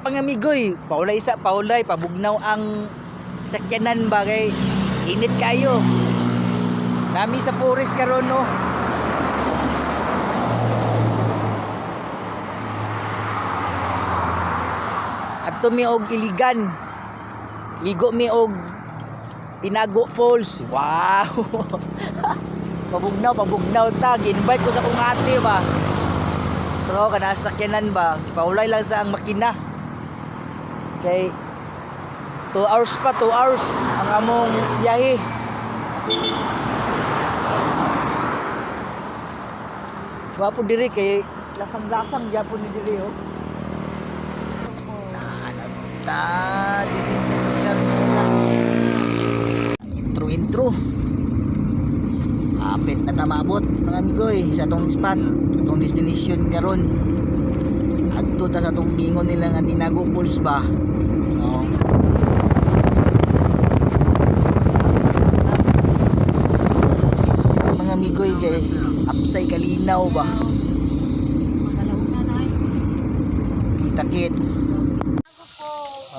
pangamigoy, paulay pabugnaw ang sakyanan ba kay init kayo. Nami sa forest karon no. Adto mi og Iligan. Ligo mi og Tinago Falls. Wow. Pabugnaw ta. Gi-invite ko sa kong ate ba. Pero kana sakyanan ba, ipaulay lang sa ang makina. Kay 2 hours pa, 2 hours ang among biyahe. Wapo diri kay lasang-lasang gyapon ni diri oh. Ta diri sa lugar nila. Intro. Apit na tamabot mga amigoy sa atong spot, sa atong destination karon. Adto ta sa atong gingon nila nga Tinago Falls ba. No. Mga amigoy kay apsay kalinaw ba. Kita kits.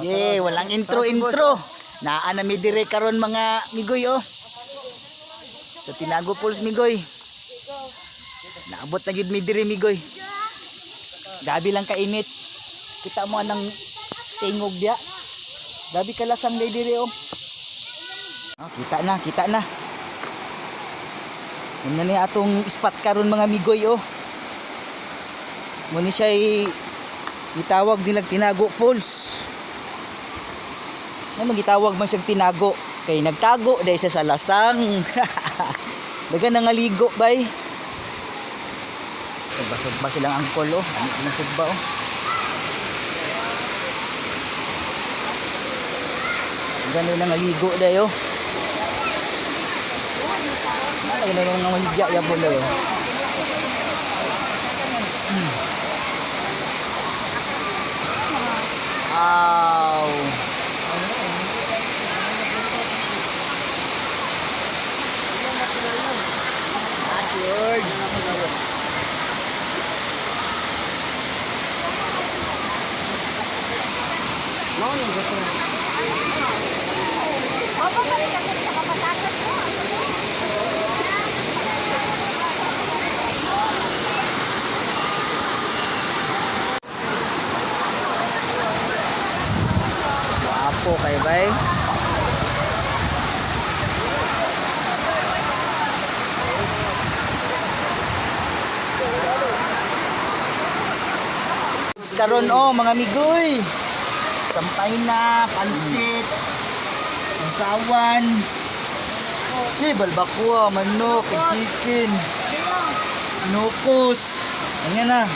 Yeah, walang intro. Naa na mi dire karon mga migoy oh. Sa Tinago Falls migoy. Naabot na gid mi dire migoy. Gabi lang kainit. Kita mo anang tingog dia. Gabi kalasang day dire oh. Oh, kita na. Muna ni atong spot karon mga migoy oh. Muna siya gitawag nilang Tinago Falls. Ano gitawag man siyang Tinago kay nagtago dahil sa lasang. Daga nangaligo bay. Basog ba silang angkol oh. Ano pinasog ba oh. Gano'n nangaligo dahil oh. Gano'n nang maligya yapon dahil oh. Wow. Lord. Mau yung gusto. Opo, balik kasi sa kapatasan mo. Wapo kay bay. Karon oh mga migoy. Sampay na, pansit, sasawan, balbakwa, manok, chicken, nukos. Ano na?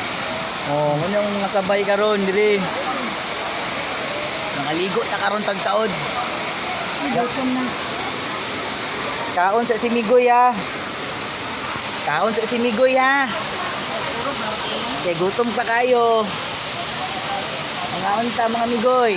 Oh, ano mga sabay karon diri. Nangaligo ta karon tagtaod. Gutom na. Kaon sa si Migoy ha. Kaon sa si Migoy ha. Kay gutom pa kayo. Mga unta mga migoy.